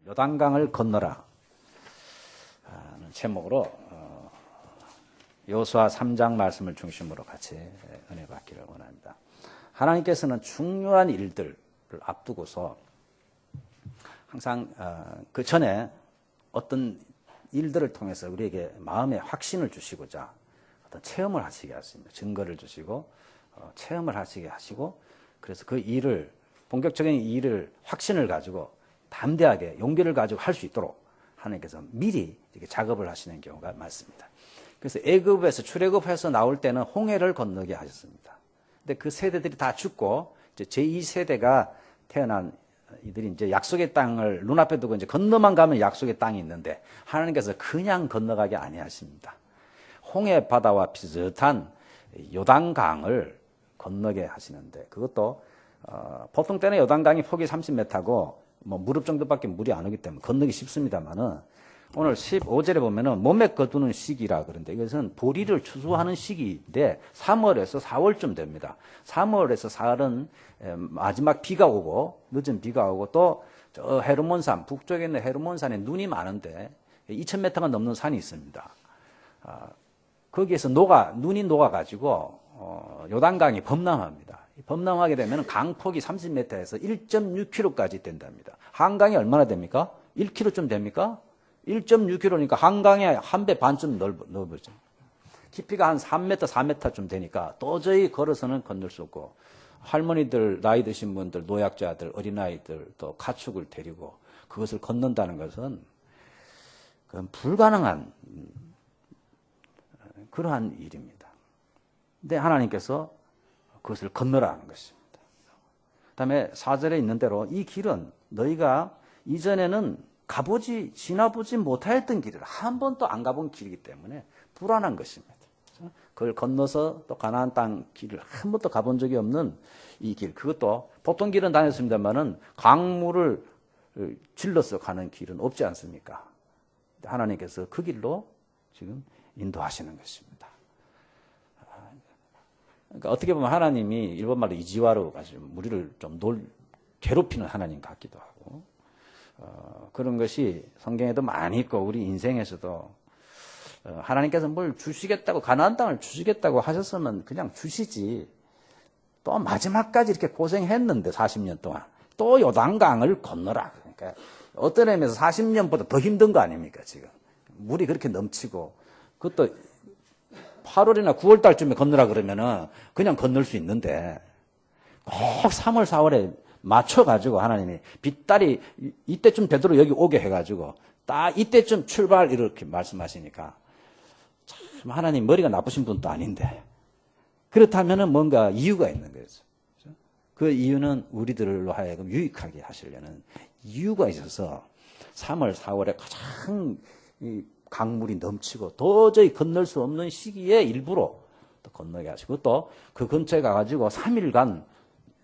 요단강을 건너라 하는 제목으로 여호수아 3장 말씀을 중심으로 같이 은혜 받기를 원합니다. 하나님께서는 중요한 일들을 앞두고서 항상 그 전에 어떤 일들을 통해서 우리에게 마음의 확신을 주시고자 어떤 체험을 하시게 하십니다. 증거를 주시고 체험을 하시게 하시고, 그래서 그 일을, 본격적인 일을 확신을 가지고 담대하게 용기를 가지고 할 수 있도록 하나님께서 미리 이렇게 작업을 하시는 경우가 많습니다. 그래서 애굽에서 출애굽해서 나올 때는 홍해를 건너게 하셨습니다. 근데 그 세대들이 다 죽고 이제 제2세대가 태어난 이들이 이제 약속의 땅을 눈앞에 두고 이제 건너만 가면 약속의 땅이 있는데, 하나님께서 그냥 건너가게 아니하십니다. 홍해 바다와 비슷한 요단강을 건너게 하시는데, 그것도 보통 때는 요단강이 폭이 30m고 뭐 무릎 정도밖에 물이 안 오기 때문에 건너기 쉽습니다만은, 오늘 15절에 보면은 몸에 거두는 시기라 그러는데, 이것은 보리를 추수하는 시기인데 3월에서 4월쯤 됩니다. 3월에서 4월은 마지막 비가 오고, 늦은 비가 오고, 또 저 헤르몬산, 북쪽에 있는 헤르몬산에 눈이 많은데 2000m가 넘는 산이 있습니다. 거기에서 눈이 녹아가지고 요단강이 범람합니다. 범람하게 되면 강폭이 30m에서 1.6km까지 된답니다. 한강이 얼마나 됩니까? 1km쯤 됩니까? 1.6km니까 한강에 한 배 반쯤 넓어져. 깊이가 한 3m, 4m쯤 되니까 도저히 걸어서는 건널 수 없고, 할머니들, 나이 드신 분들, 노약자들, 어린아이들, 또 가축을 데리고 그것을 건넌다는 것은 그건 불가능한 그러한 일입니다. 근데 하나님께서 그것을 건너라는 것입니다. 그다음에 4절에 있는 대로 이 길은 너희가 이전에는 지나보지 못하였던 길이라, 한 번도 안 가본 길이기 때문에 불안한 것입니다. 그걸 건너서 또 가나안 땅 길을 한 번도 가본 적이 없는 이 길, 그것도 보통 길은 다녔습니다만은 강물을 질러서 가는 길은 없지 않습니까? 하나님께서 그 길로 지금 인도하시는 것입니다. 그러니까 어떻게 보면 하나님이 일본말로 이지와로 가지고 우리를 좀 괴롭히는 하나님 같기도 하고, 그런 것이 성경에도 많이 있고 우리 인생에서도 하나님께서 뭘 주시겠다고, 가나안 땅을 주시겠다고 하셨으면 그냥 주시지, 또 마지막까지 이렇게 고생했는데 40년 동안 또 요단강을 건너라. 그러니까 어떤 의미에서 40년보다 더 힘든 거 아닙니까? 지금 물이 그렇게 넘치고, 그것도 8월이나 9월 달쯤에 건너라 그러면은 그냥 건널 수 있는데, 꼭 3월, 4월에 맞춰가지고 하나님이 빗달이 이때쯤 되도록 여기 오게 해가지고 딱 이때쯤 출발 이렇게 말씀하시니까, 참 하나님 머리가 나쁘신 분도 아닌데, 그렇다면은 뭔가 이유가 있는 거죠. 그 이유는 우리들로 하여금 유익하게 하시려는 이유가 있어서 3월, 4월에 가장 강물이 넘치고 도저히 건널 수 없는 시기에 일부러 또 건너게 하시고, 또 그 근처에 가가지고 3일간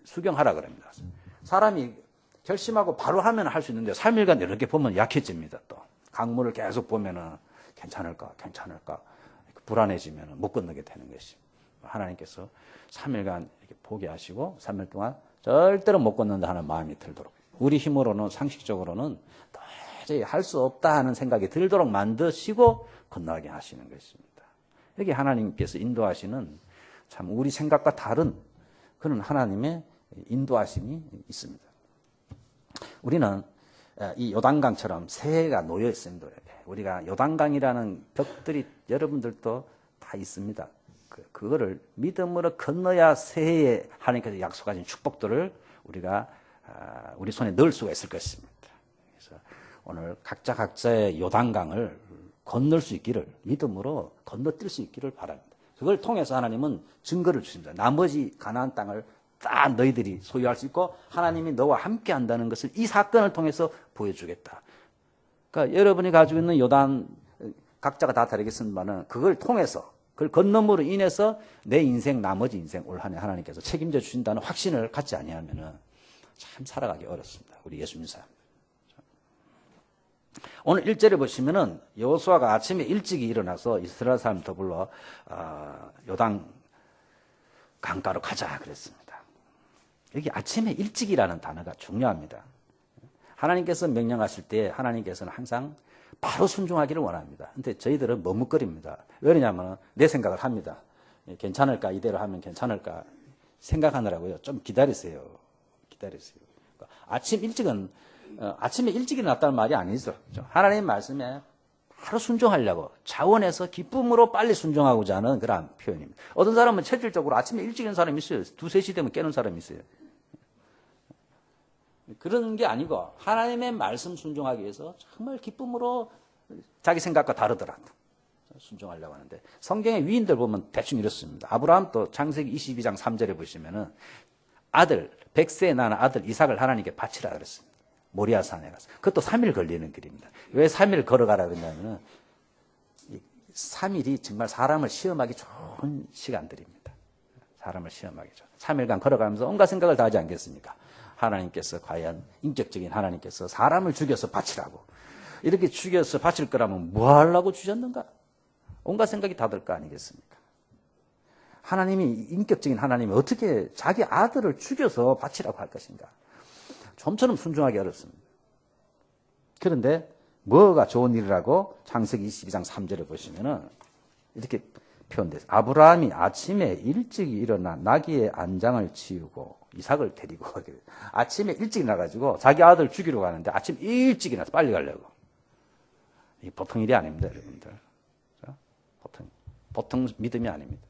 수경하라 그럽니다. 사람이 결심하고 바로 하면 할 수 있는데 3일간 이렇게 보면 약해집니다. 또 강물을 계속 보면은 괜찮을까 불안해지면 못 건너게 되는 것입니다. 하나님께서 3일간 이렇게 보게 하시고 3일 동안 절대로 못 건넌다 하는 마음이 들도록, 우리 힘으로는, 상식적으로는 도저히 할 수 없다 하는 생각이 들도록 만드시고 건너게 하시는 것입니다. 여기 하나님께서 인도하시는 참 우리 생각과 다른 그런 하나님의 인도하심이 있습니다. 우리는 이 요단강처럼 새해가 놓여 있습니다. 우리가 요단강이라는 벽들이 여러분들도 다 있습니다. 그거를 믿음으로 건너야 새해에 하나님께서 약속하신 축복들을 우리가 우리 손에 넣을 수가 있을 것입니다. 그래서 오늘 각자의 요단강을 건널 수 있기를, 믿음으로 건너뛸 수 있기를 바랍니다. 그걸 통해서 하나님은 증거를 주십니다. 나머지 가나안 땅을 다 너희들이 소유할 수 있고 하나님이 너와 함께 한다는 것을 이 사건을 통해서 보여주겠다. 그러니까 여러분이 가지고 있는 요단, 각자가 다 다르겠습니다만, 그걸 통해서, 그걸 건너므로 인해서 내 인생, 나머지 인생 올 한 해 하나님께서 책임져 주신다는 확신을 갖지 아니하면은 참 살아가기 어렵습니다. 우리 예수 믿는 사람. 오늘 1절에 보시면은 여호수아가 아침에 일찍이 일어나서 이스라엘 사람 더불어 요단 강가로 가자 그랬습니다. 여기 아침에 일찍이라는 단어가 중요합니다. 하나님께서 명령하실 때 하나님께서는 항상 바로 순종하기를 원합니다. 근데 저희들은 머뭇거립니다. 왜냐하면 내 생각을 합니다. 괜찮을까? 이대로 하면 괜찮을까? 생각하느라고요. 좀 기다리세요. 기다리세요. 아침에 일찍 일어났다는 말이 아니죠. 하나님의 말씀에 바로 순종하려고 자원해서 기쁨으로 빨리 순종하고자 하는 그런 표현입니다. 어떤 사람은 체질적으로 아침에 일찍 일어나는 사람이 있어요. 2, 3시 되면 깨는 사람이 있어요. 그런 게 아니고 하나님의 말씀 순종하기 위해서 정말 기쁨으로 자기 생각과 다르더라도 순종하려고 하는데 성경의 위인들 보면 대충 이렇습니다. 아브라함도 창세기 22장 3절에 보시면은 아들 100세에 낳은 아들 이삭을 하나님께 바치라 그랬습니다. 모리아 산에 가서. 그것도 3일 걸리는 길입니다. 왜 3일 걸어가라 그러냐면은 3일이 정말 사람을 시험하기 좋은 시간들입니다. 사람을 시험하기 좋은. 3일간 걸어가면서 온갖 생각을 다 하지 않겠습니까? 하나님께서 과연 인격적인 하나님께서 사람을 죽여서 바치라고 이렇게 죽여서 바칠 거라면 뭐 하려고 주셨는가? 온갖 생각이 다 들 거 아니겠습니까? 하나님이 인격적인 하나님이 어떻게 자기 아들을 죽여서 바치라고 할 것인가? 좀처럼 순종하기 어렵습니다. 그런데 뭐가 좋은 일이라고 창세기 22장 3절에 보시면은 이렇게 표현돼서 아브라함이 아침에 일찍 일어나 나귀의 안장을 치우고 이삭을 데리고 가기로 아침에 일찍 나가지고 자기 아들 죽이러 가는데 아침 일찍 일어나서 빨리 가려고. 이 보통 일이 아닙니다, 여러분들. 보통 믿음이 아닙니다.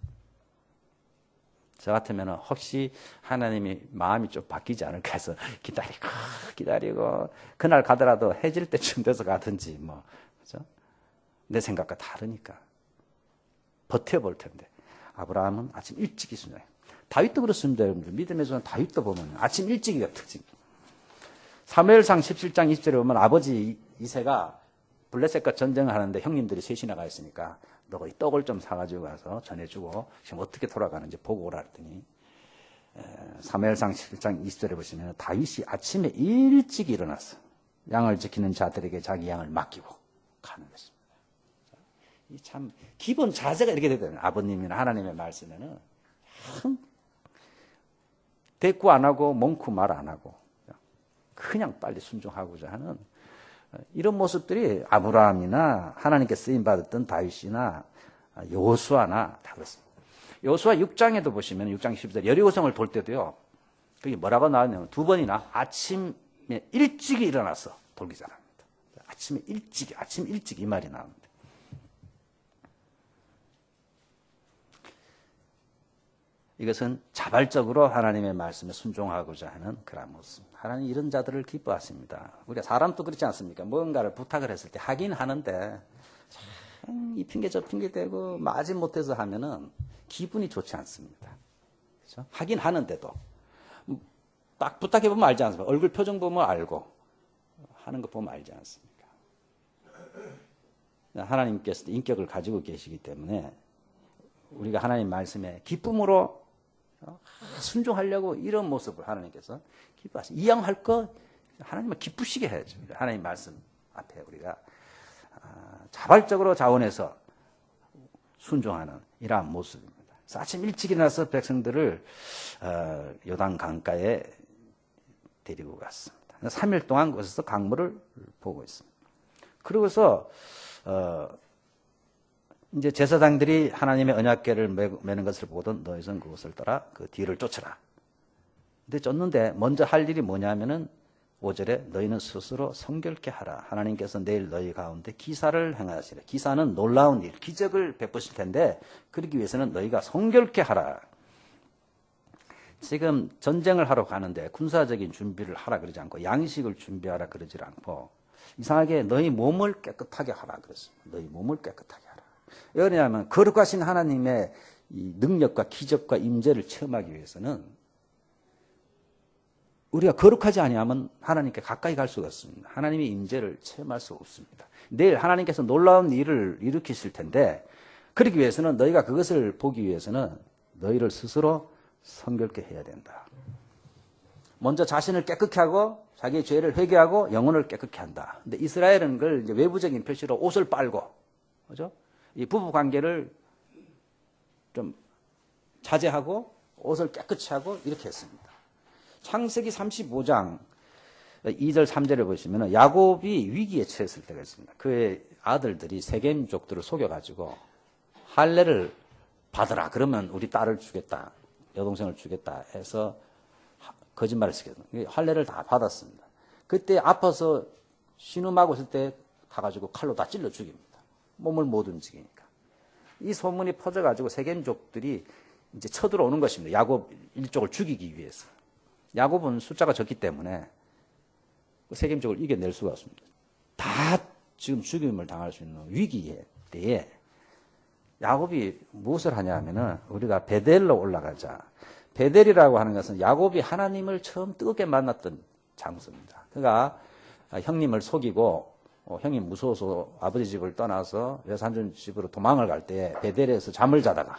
저 같으면 혹시 하나님이 마음이 좀 바뀌지 않을까 해서 기다리고 그날 가더라도 해질 때쯤 돼서 가든지 뭐 그죠? 내 생각과 다르니까 버텨볼 텐데 아브라함은 아침 일찍 순종해요. 다윗도 그렇습니다, 여러분들. 믿음에서는 다윗도 보면 아침 일찍이가 특징. 사무엘상 17장 20절에 보면 아버지 이새가 블레셋과 전쟁을 하는데 형님들이 셋이나 가 있으니까 너 이 떡을 좀 사가지고 가서 전해주고 지금 어떻게 돌아가는지 보고 오라 했더니 사무엘상 17장 20절에 보시면 다윗이 아침에 일찍 일어나서 양을 지키는 자들에게 자기 양을 맡기고 가는 것입니다. 이 참 기본 자세가 이렇게 되거든요. 아버님이나 하나님의 말씀에는 대꾸 안 하고 멍크 말 안 하고 그냥 빨리 순종하고자 하는 이런 모습들이 아브라함이나 하나님께 쓰임받았던 다윗이나 여호수아나 다 그렇습니다. 여호수아 6장에도 보시면 6장 10절 여리고성을 돌 때도요. 그게 뭐라고 나왔냐면 2번이나 아침에 일찍 일어나서 돌기 잘합니다. 아침 일찍 이 말이 나옵니다. 이것은 자발적으로 하나님의 말씀에 순종하고자 하는 그런 모습. 하나님 이런 자들을 기뻐하십니다. 우리가 사람도 그렇지 않습니까? 뭔가를 부탁을 했을 때 하긴 하는데 참 이 핑계 저 핑계 대고 마지 못해서 하면은 기분이 좋지 않습니다. 그렇죠? 하긴 하는데도 딱 부탁해 보면 알지 않습니까? 얼굴 표정 보면 알고 하는 거 보면 알지 않습니까? 하나님께서도 인격을 가지고 계시기 때문에 우리가 하나님 말씀에 기쁨으로 순종하려고 이런 모습을 하나님께서 기뻐하시죠. 이왕할 거 하나님을 기쁘시게 해야죠. 하나님 말씀 앞에 우리가 자발적으로 자원해서 순종하는 이러한 모습입니다. 그래서 아침 일찍 일어나서 백성들을 요단 강가에 데리고 갔습니다. 3일 동안 거기서 강물을 보고 있습니다. 그러고서 이제 제사장들이 하나님의 언약궤를 매는 것을 보던 너희는 그것을 따라 그 뒤를 쫓으라. 근데 쫓는데 먼저 할 일이 뭐냐면은 5절에 너희는 스스로 성결케 하라. 하나님께서 내일 너희 가운데 기사를 행하시라. 기사는 놀라운 일, 기적을 베푸실 텐데 그러기 위해서는 너희가 성결케 하라. 지금 전쟁을 하러 가는데 군사적인 준비를 하라 그러지 않고 양식을 준비하라 그러지 않고 이상하게 너희 몸을 깨끗하게 하라 그랬습니다. 너희 몸을 깨끗하게 하라. 왜냐하면 거룩하신 하나님의 이 능력과 기적과 임재를 체험하기 위해서는 우리가 거룩하지 아니하면 하나님께 가까이 갈 수가 없습니다. 하나님의 임재를 체험할 수 없습니다. 내일 하나님께서 놀라운 일을 일으키실 텐데 그러기 위해서는 너희가 그것을 보기 위해서는 너희를 스스로 성결케 해야 된다. 먼저 자신을 깨끗게 하고 자기의 죄를 회개하고 영혼을 깨끗게 한다. 근데 이스라엘은 그걸 이제 외부적인 표시로 옷을 빨고, 그죠? 이 부부 관계를 좀 자제하고 옷을 깨끗이 하고 이렇게 했습니다. 창세기 35장 2절, 3절에 보시면 야곱이 위기에 처했을 때가 있습니다. 그의 아들들이 세겜족들을 속여가지고 할례를 받으라. 그러면 우리 딸을 주겠다. 여동생을 주겠다 해서 거짓말을 시켰습니다. 할례를 다 받았습니다. 그때 아파서 신음하고 있을 때 가가지고 칼로 다 찔러 죽입니다. 몸을 못 움직이니까. 이 소문이 퍼져가지고 세겜족들이 이제 쳐들어오는 것입니다. 야곱 일족을 죽이기 위해서. 야곱은 숫자가 적기 때문에 세겜족을 이겨낼 수가 없습니다. 다 지금 죽임을 당할 수 있는 위기에 때에 야곱이 무엇을 하냐 하면은 우리가 베델로 올라가자. 베델이라고 하는 것은 야곱이 하나님을 처음 뜨겁게 만났던 장소입니다. 그가 형님을 속이고 형님 무서워서 아버지 집을 떠나서 외삼촌 집으로 도망을 갈 때 베델에서 잠을 자다가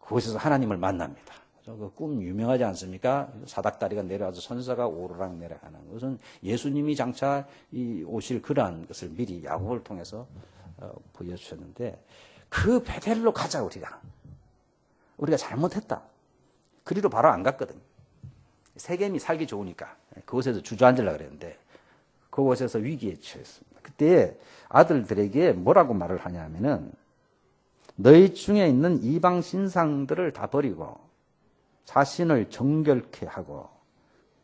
그곳에서 하나님을 만납니다. 그 꿈 유명하지 않습니까? 사닥다리가 내려와서 선사가 오르락 내려가는 것은 예수님이 장차 오실 그러한 것을 미리 야곱을 통해서 보여주셨는데 그 베델로 가자 우리가 잘못했다. 그리로 바로 안 갔거든요. 세겜이 살기 좋으니까 그곳에서 주저앉으려고 그랬는데 그곳에서 위기에 처했습니다. 그때 아들들에게 뭐라고 말을 하냐면은 너희 중에 있는 이방 신상들을 다 버리고 자신을 정결케 하고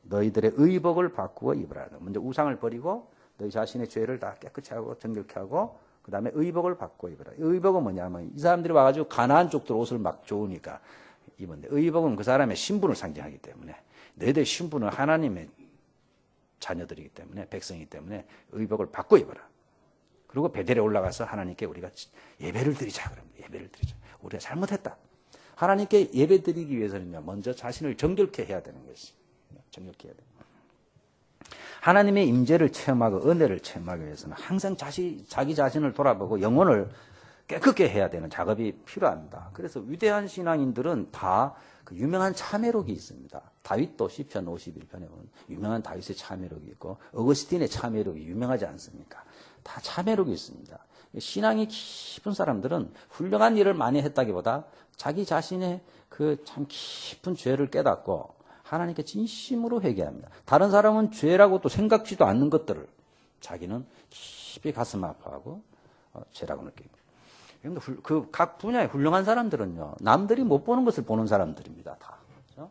너희들의 의복을 바꾸어 입으라. 먼저 우상을 버리고 너희 자신의 죄를 다 깨끗이 하고 정결케 하고 그 다음에 의복을 바꾸어 입으라. 의복은 뭐냐면 이 사람들이 와가지고 가나안 쪽들 옷을 막 좋으니까 입었는데 의복은 그 사람의 신분을 상징하기 때문에 너희들 신분은 하나님의 자녀들이기 때문에 백성이기 때문에 의복을 바꿔 입어라. 그리고 베델에 올라가서 하나님께 우리가 예배를 드리자. 그럽니다. 예배를 드리자. 우리가 잘못했다. 하나님께 예배 드리기 위해서는요, 먼저 자신을 정결케 해야 되는 것입니다. 정결케 해야 됩니다. 하나님의 임재를 체험하고 은혜를 체험하기 위해서는 항상 자기 자신을 돌아보고 영혼을 깨끗게 해야 되는 작업이 필요합니다. 그래서 위대한 신앙인들은 다 그 유명한 참회록이 있습니다. 다윗도 시편 51편에 보면 유명한 다윗의 참회록이 있고 어거스틴의 참회록이 유명하지 않습니까? 다 참회록이 있습니다. 신앙이 깊은 사람들은 훌륭한 일을 많이 했다기보다 자기 자신의 그 참 깊은 죄를 깨닫고 하나님께 진심으로 회개합니다. 다른 사람은 죄라고 또 생각지도 않는 것들을 자기는 깊이 가슴 아파하고 죄라고 느낍니다. 그 각 분야의 훌륭한 사람들은요, 남들이 못 보는 것을 보는 사람들입니다, 다. 그렇죠?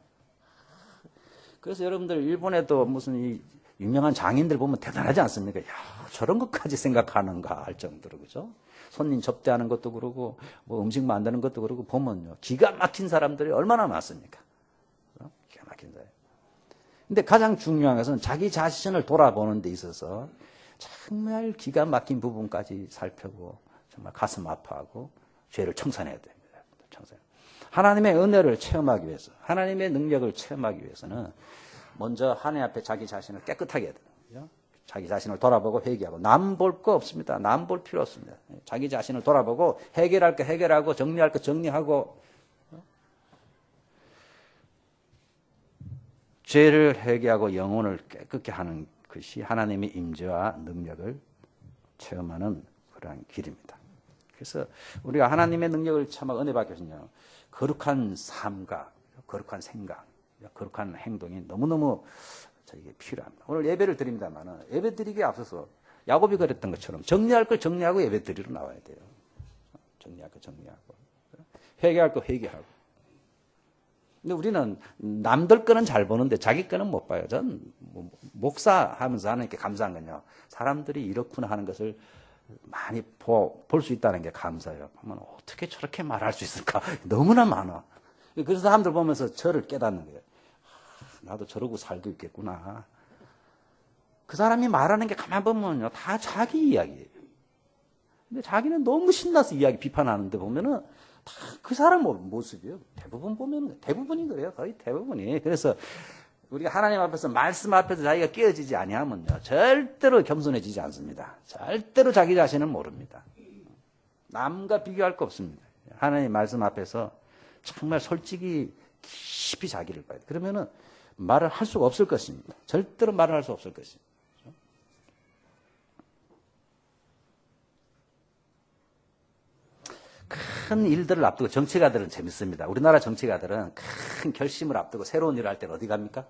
그래서 여러분들 일본에도 무슨 이 유명한 장인들 보면 대단하지 않습니까? 야, 저런 것까지 생각하는가 할 정도로, 그죠? 손님 접대하는 것도 그러고, 뭐 음식 만드는 것도 그러고, 보면요, 기가 막힌 사람들이 얼마나 많습니까? 그죠? 기가 막힌 사람. 근데 가장 중요한 것은 자기 자신을 돌아보는 데 있어서 정말 기가 막힌 부분까지 살펴보고, 정말 가슴 아파하고 죄를 청산해야 됩니다. 청산. 하나님의 은혜를 체험하기 위해서, 하나님의 능력을 체험하기 위해서는 먼저 하나님 앞에 자기 자신을 깨끗하게 해야 돼요. 자기 자신을 돌아보고 회개하고 남 볼 거 없습니다. 남 볼 필요 없습니다. 자기 자신을 돌아보고 해결할 거 해결하고 정리할 거 정리하고 죄를 회개하고 영혼을 깨끗게 하는 것이 하나님의 임재와 능력을 체험하는 그러한 길입니다. 그래서 우리가 하나님의 능력을 체험하고 은혜 받기 위해서는요, 거룩한 삶과 거룩한 생각, 거룩한 행동이 너무너무 저에게 필요합니다. 오늘 예배를 드립니다만 예배 드리기에 앞서서 야곱이 그랬던 것처럼 정리할 걸 정리하고 예배 드리러 나와야 돼요. 정리할 거 정리하고 회개할 거 회개하고. 근데 우리는 남들 거는 잘 보는데 자기 거는 못 봐요. 전 목사하면서 하나님께 감사한 건요, 사람들이 이렇구나 하는 것을 많이 볼 수 있다는 게 감사해요. 보면 어떻게 저렇게 말할 수 있을까? 너무나 많아. 그래서 사람들 보면서 저를 깨닫는 거예요. 나도 저러고 살고 있겠구나. 그 사람이 말하는 게 가만 보면요, 다 자기 이야기예요. 근데 자기는 너무 신나서 이야기 비판하는데 보면은 다 그 사람 모습이에요. 대부분 보면은, 대부분이 그래요. 거의 대부분이. 그래서 우리가 하나님 앞에서 말씀 앞에서 자기가 깨어지지 아니하면요, 절대로 겸손해지지 않습니다. 절대로 자기 자신을 모릅니다. 남과 비교할 거 없습니다. 하나님 말씀 앞에서 정말 솔직히 깊이 자기를 봐야 돼요. 그러면은 말을 할 수가 없을 것입니다. 절대로 말을 할 수 없을 것입니다. 큰 일들을 앞두고 정치가들은 재밌습니다. 우리나라 정치가들은 큰 결심을 앞두고 새로운 일을 할 때는 어디 갑니까?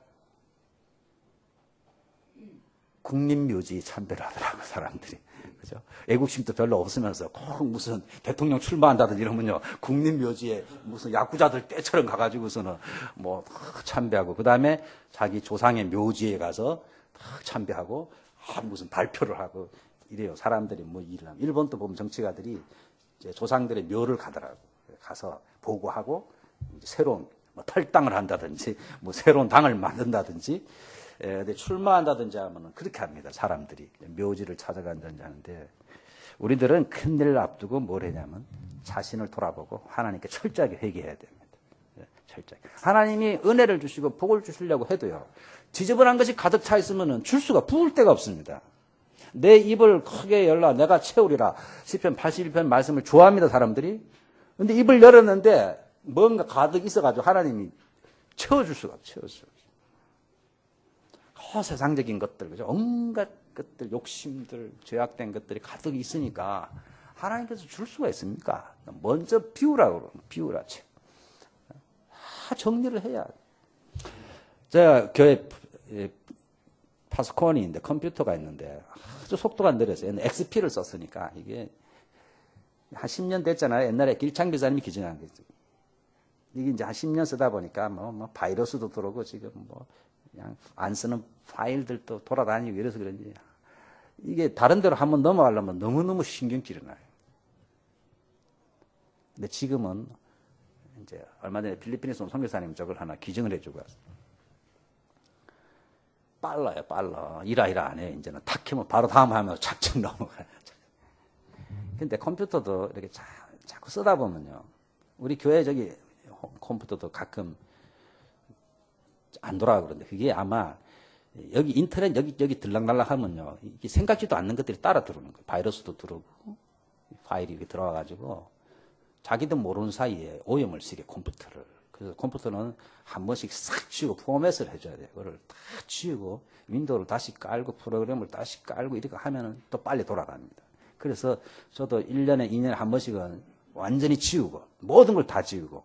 국립묘지 참배를 하더라고, 사람들이. 그죠? 애국심도 별로 없으면서 꼭 무슨 대통령 출마한다든지 이러면요, 국립묘지에 무슨 야구자들 때처럼 가가지고서는 뭐 참배하고, 그 다음에 자기 조상의 묘지에 가서 참배하고, 무슨 발표를 하고 이래요. 사람들이 뭐 일을 하면. 일본도 보면 정치가들이 이제 조상들의 묘를 가더라고. 가서 보고하고, 새로운 뭐 탈당을 한다든지, 뭐 새로운 당을 만든다든지, 근데 출마한다든지 하면은 그렇게 합니다. 사람들이 묘지를 찾아간다든지 하는데, 우리들은 큰일을 앞두고 뭘 했냐면 자신을 돌아보고 하나님께 철저하게 회개해야 됩니다. 철저하게. 하나님이 은혜를 주시고 복을 주시려고 해도요, 지저분한 것이 가득 차 있으면은 줄 수가 부을 데가 없습니다. 내 입을 크게 열라 내가 채우리라. 시편 81편 말씀을 좋아합니다, 사람들이. 근데 입을 열었는데 뭔가 가득 있어가지고 하나님이 채워줄 수가 없어요. 세상적인 것들, 그죠? 온갖 것들, 욕심들, 죄악된 것들이 가득 있으니까 하나님께서 줄 수가 있습니까? 먼저 비우라고 그러면 비우라. 다 정리를 해야. 제가 교회 파스콘이 있는데 컴퓨터가 있는데 아주 속도가 느려서 XP를 썼으니까 이게 한 10년 됐잖아요. 옛날에 길창 기자님이 기증한 거죠. 이게 이제 한 10년 쓰다 보니까 뭐 바이러스도 들어오고 지금 뭐 그냥 안 쓰는 파일들도 돌아다니고 이래서 그런지 이게 다른 데로 한번 넘어가려면 너무너무 신경질이 나요. 근데 지금은 이제 얼마 전에 필리핀에서 온 선교사님 저걸 하나 기증을 해주고 왔어요. 빨라요, 빨라. 이라 안 해. 이제는 탁 켜면 바로 다음 하면 착착 넘어가요. 근데 컴퓨터도 이렇게 자꾸 쓰다 보면요. 우리 교회 저기 컴퓨터도 가끔 안 돌아가 그러는데 그게 아마 여기 인터넷 여기 들락날락 하면요. 이게 생각지도 않는 것들이 따라 들어오는 거예요. 바이러스도 들어오고 파일이 이렇게 들어와가지고 자기도 모르는 사이에 오염을 시게 컴퓨터를. 그래서 컴퓨터는 한 번씩 싹 지우고 포맷을 해줘야 돼요. 그걸 다 지우고 윈도우를 다시 깔고 프로그램을 다시 깔고 이렇게 하면은 또 빨리 돌아갑니다. 그래서 저도 1년에 2년에 한 번씩은 완전히 지우고 모든 걸 다 지우고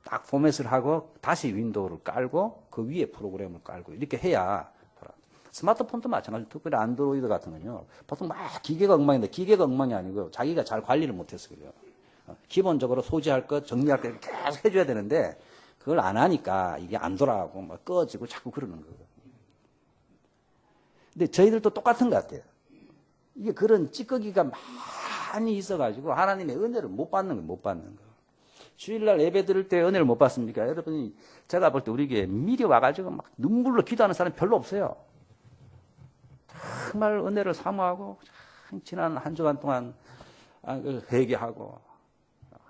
딱 포맷을 하고 다시 윈도우를 깔고 그 위에 프로그램을 깔고 이렇게 해야 돌아. 스마트폰도 마찬가지로 특별히 안드로이드 같은 건요. 보통 막 기계가 엉망인데 기계가 엉망이 아니고 자기가 잘 관리를 못해서 그래요. 기본적으로 소지할 것, 정리할 것 계속 해줘야 되는데 그걸 안 하니까 이게 안 돌아가고 막 꺼지고 자꾸 그러는 거예요. 근데 저희들도 똑같은 것 같아요. 이게 그런 찌꺼기가 많이 있어가지고 하나님의 은혜를 못 받는 거예요. 못 받는 거. 주일날 예배 드릴 때 은혜를 못 받습니까? 여러분이 제가 볼 때 우리 교회에 미리 와가지고 막 눈물로 기도하는 사람 별로 없어요. 정말 은혜를 사모하고 지난 한 주간 동안 회개하고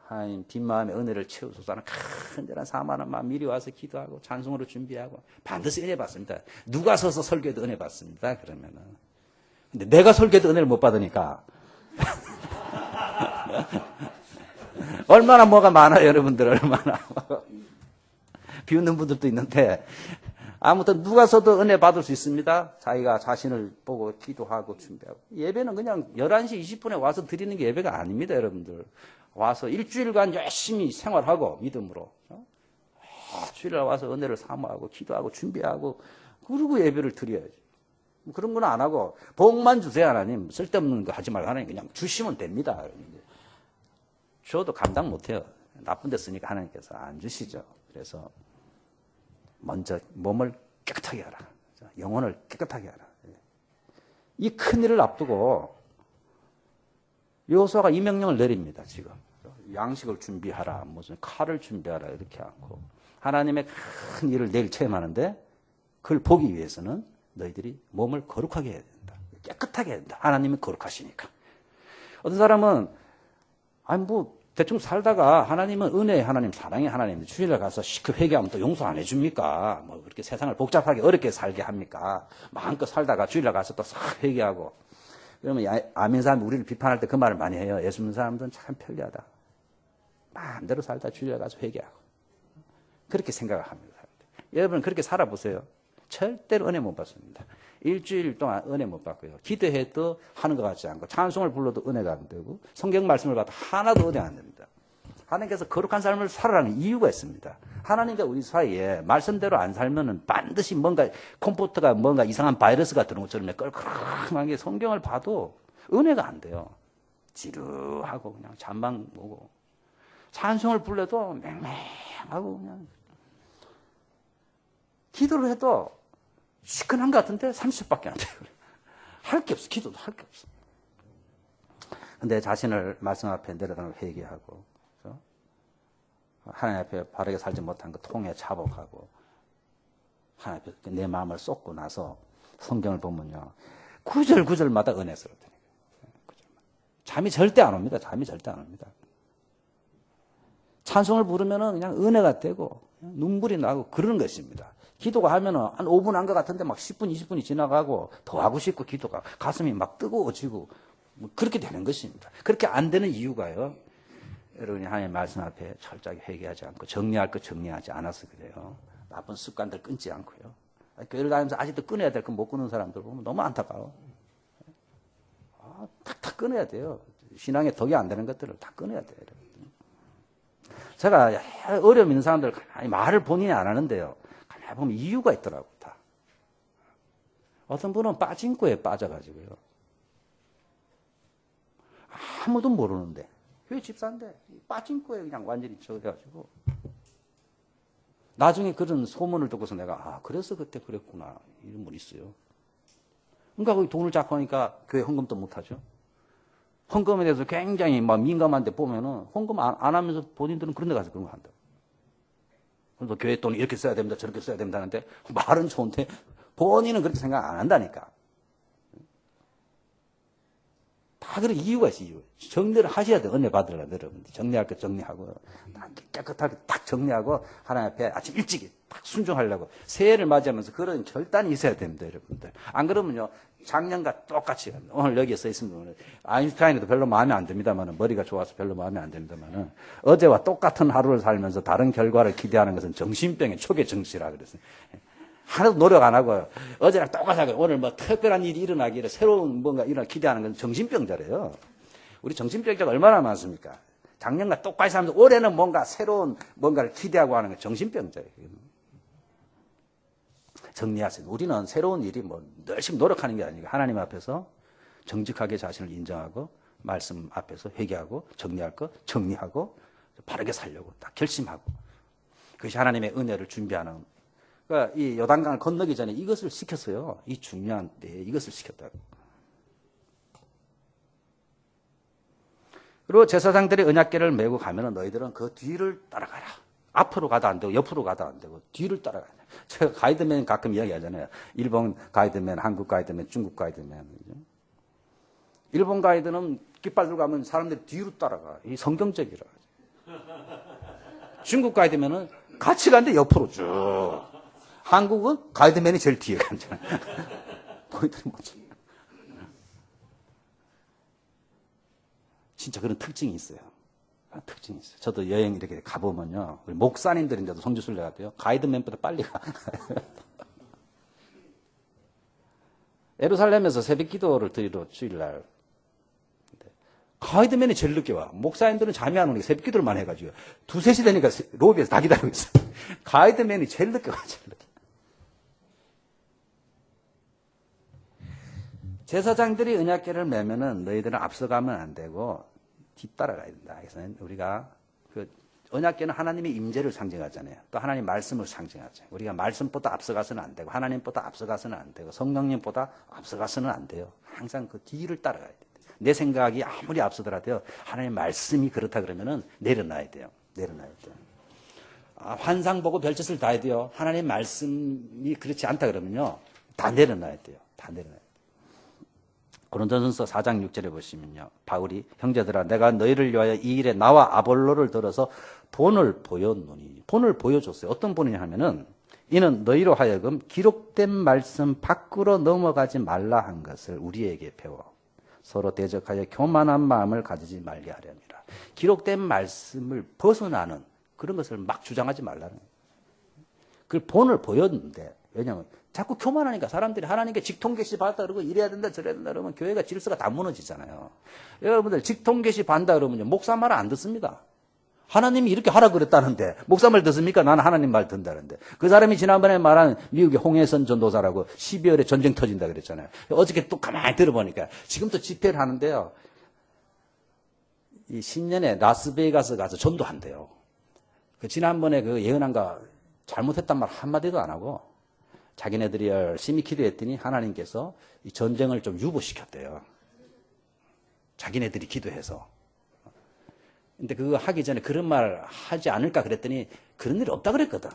하나님 빈마음의 은혜를 채우소서 하는 간절한 사모하는 마음 미리 와서 기도하고 찬송으로 준비하고 반드시 은혜 받습니다. 누가 서서 설교해도 은혜 받습니다. 그러면은. 근데 내가 설교해도 은혜를 못 받으니까 얼마나 뭐가 많아요, 여러분들. 얼마나 비웃는 분들도 있는데 아무튼 누가 서도 은혜 받을 수 있습니다. 자기가 자신을 보고 기도하고 준비하고. 예배는 그냥 11시 20분에 와서 드리는 게 예배가 아닙니다, 여러분들. 와서 일주일간 열심히 생활하고 믿음으로 주일날 와서 은혜를 사모하고 기도하고 준비하고 그리고 예배를 드려야지. 그런 건 안 하고 복만 주세요, 하나님. 쓸데없는 거 하지 말고 하나님 그냥 주시면 됩니다. 줘도 감당 못해요. 나쁜 데 쓰니까 하나님께서 안 주시죠. 그래서 먼저 몸을 깨끗하게 하라. 영혼을 깨끗하게 하라. 이 큰일을 앞두고 여호수아가 이 명령을 내립니다. 지금 양식을 준비하라, 무슨 칼을 준비하라 이렇게 하고 하나님의 큰 일을 내일 체험하는데 그걸 보기 위해서는 너희들이 몸을 거룩하게 해야 된다. 깨끗하게 해야 된다. 하나님이 거룩하시니까. 어떤 사람은 아니 뭐 대충 살다가 하나님은 은혜의 하나님, 사랑의 하나님, 주일날 가서 시크 회개하면 또 용서 안 해줍니까? 뭐 그렇게 세상을 복잡하게 어렵게 살게 합니까? 마음껏 살다가 주일날 가서 또 싹 회개하고 그러면 아멘 사람이 우리를 비판할 때 그 말을 많이 해요. 예수 믿는 사람들은 참 편리하다. 마음대로 살다 주일날 가서 회개하고 그렇게 생각을 합니다. 여러분 그렇게 살아보세요. 절대로 은혜 못 받습니다. 일주일 동안 은혜 못 받고요. 기도해도 하는 것 같지 않고 찬송을 불러도 은혜가 안 되고 성경 말씀을 봐도 하나도 은혜 안 됩니다. 하나님께서 거룩한 삶을 살아라는 이유가 있습니다. 하나님과 우리 사이에 말씀대로 안 살면은 반드시 뭔가 컴포트가 뭔가 이상한 바이러스가 들어온 것처럼 껄끄렁하게 성경을 봐도 은혜가 안 돼요. 지루하고 그냥 잠만 오고 찬송을 불러도 맹맹하고 그냥 기도를 해도 시큰한 것 같은데 30초밖에 안 돼요. 할 게 없어. 기도도 할 게 없어. 근데 자신을 말씀 앞에 내려다가 회개하고 그렇죠? 하나님 앞에 바르게 살지 못한 거 통해 자복하고 하나님 앞에 내 마음을 쏟고 나서 성경을 보면요. 구절마다 은혜스럽다니까요. 잠이 절대 안 옵니다. 잠이 절대 안 옵니다. 찬송을 부르면은 그냥 은혜가 되고 그냥 눈물이 나고 그러는 것입니다. 기도가 하면은 한 5분 한 것 같은데 막 10분, 20분이 지나가고 더 하고 싶고 기도가 가슴이 막 뜨거워지고 뭐 그렇게 되는 것입니다. 그렇게 안 되는 이유가요. 여러분이 하나님의 말씀 앞에 철저하게 회개하지 않고 정리할 거 정리하지 않아서 그래요. 나쁜 습관들 끊지 않고요. 교회를 다니면서 아직도 끊어야 될 거 못 끊는 사람들 보면 너무 안타까워. 탁탁 끊어야 돼요. 신앙에 덕이 안 되는 것들을 다 끊어야 돼요. 제가 어려움 있는 사람들 가만히 말을 본인이 안 하는데요. 가만히 보면 이유가 있더라고요. 다. 어떤 분은 빠진코에 빠져가지고요. 아무도 모르는데 교회 집사인데 빠진코에 그냥 완전히 젖어가지고 나중에 그런 소문을 듣고서 내가 그래서 그때 그랬구나 이런 분 있어요. 그러니까 거기 돈을 잡고 하니까 교회 헌금도 못하죠. 헌금에 대해서 굉장히 막 민감한데 보면은 헌금 안 하면서 본인들은 그런 데 가서 그런 거 한다. 그래서 교회 돈 이렇게 써야 됩니다. 저렇게 써야 됩니다 하는데 말은 좋은데 본인은 그렇게 생각 안 한다니까. 다 그런 이유가 있어요. 이유. 정리를 하셔야 돼요. 은혜 받으려면 여러분들. 정리할 거 정리하고 딱 깨끗하게 딱 정리하고 하나님 앞에 아침 일찍 딱 순종하려고 새해를 맞이하면서 그런 결단이 있어야 됩니다. 여러분들. 안 그러면요. 작년과 똑같이 오늘 여기에 써 있습니다. 아인슈타인도 별로 마음에 안 듭니다만 머리가 좋아서 별로 마음에 안 듭니다만 어제와 똑같은 하루를 살면서 다른 결과를 기대하는 것은 정신병의 초기 정치라 그랬어요. 하나도 노력 안 하고 어제랑 똑같이 하고 오늘 뭐 특별한 일이 일어나기를 새로운 뭔가 일어나 기대하는 건 정신병자래요. 우리 정신병자가 얼마나 많습니까? 작년과 똑같이 살면서 올해는 뭔가 새로운 뭔가를 기대하고 하는 건 정신병자예요. 정리하세요. 우리는 새로운 일이 뭐 열심히 노력하는 게 아니고 하나님 앞에서 정직하게 자신을 인정하고 말씀 앞에서 회개하고 정리할 거 정리하고 바르게 살려고 딱 결심하고 그것이 하나님의 은혜를 준비하는 그러니까 이 요단강을 건너기 전에 이것을 시켰어요. 이 중요한 때에 이것을 시켰다고. 그리고 제사장들이 언약궤를 메고 가면은 너희들은 그 뒤를 따라가라. 앞으로 가도 안 되고 옆으로 가도 안 되고 뒤를 따라가야 돼. 제가 가이드맨 가끔 이야기하잖아요. 일본 가이드맨, 한국 가이드맨, 중국 가이드맨. 일본 가이드는 깃발 들고 가면 사람들이 뒤로 따라가. 이 성경적이라. 중국 가이드맨은 같이 가는데 옆으로 쭉. 한국은 가이드맨이 제일 뒤에 가잖아요. 보이들이 뭐지? 진짜 그런 특징이 있어요. 특징이 있어요. 저도 여행 이렇게 가보면요. 우리 목사님들인데도 성지순례 같아요. 가이드맨보다 빨리 가. 예루살렘에서 새벽 기도를 드리러 주일날. 가이드맨이 제일 늦게 와. 목사님들은 잠이 안 오니까 새벽 기도를만 해가지고. 2, 3시 되니까 로비에서 다 기다리고 있어요. 가이드맨이 제일 늦게 와, 제일 늦게. 제사장들이 언약궤를 메면은 너희들은 앞서가면 안 되고 뒤따라가야 된다. 그래서 우리가 그 언약궤는 하나님의 임재를 상징하잖아요. 또 하나님 말씀을 상징하죠. 우리가 말씀보다 앞서가서는 안 되고 하나님보다 앞서가서는 안 되고 성령님보다 앞서가서는 안 돼요. 항상 그 뒤를 따라가야 돼요. 내 생각이 아무리 앞서더라도요. 하나님 말씀이 그렇다 그러면은 내려놔야 돼요. 내려놔야 돼요. 환상 보고 별짓을 다 해야 돼요. 하나님 말씀이 그렇지 않다 그러면요. 다 내려놔야 돼요. 다 내려놔야 돼요. 고린도전서 4장 6절에 보시면요. 바울이 형제들아 내가 너희를 위하여 이 일에 나와 아볼로를 들어서 본을 보였노니. 본을 보여줬어요. 어떤 본이냐 하면은 이는 너희로 하여금 기록된 말씀 밖으로 넘어가지 말라 한 것을 우리에게 배워 서로 대적하여 교만한 마음을 가지지 말게 하려니라. 기록된 말씀을 벗어나는 그런 것을 막 주장하지 말라는 거예요. 그 본을 보였는데 왜냐하면 자꾸 교만하니까 사람들이 하나님께 직통계시 받다 그러고 이래야 된다 저래야 된다 그러면 교회가 질서가 다 무너지잖아요. 여러분들 직통계시 받다 그러면 목사 말 안 듣습니다. 하나님이 이렇게 하라 그랬다는데 목사 말 듣습니까? 나는 하나님 말 듣는다는데. 그 사람이 지난번에 말한 미국의 홍해선 전도사라고 12월에 전쟁 터진다 그랬잖아요. 어저께 또 가만히 들어보니까 지금 또 집회를 하는데요. 이 신년에 라스베이거스 가서 전도한대요. 그 지난번에 그 예언한가 잘못했단 말 한마디도 안 하고 자기네들이 열심히 기도했더니 하나님께서 이 전쟁을 좀 유보시켰대요. 자기네들이 기도해서. 근데 그거 하기 전에 그런 말 하지 않을까 그랬더니 그런 일이 없다 그랬거든.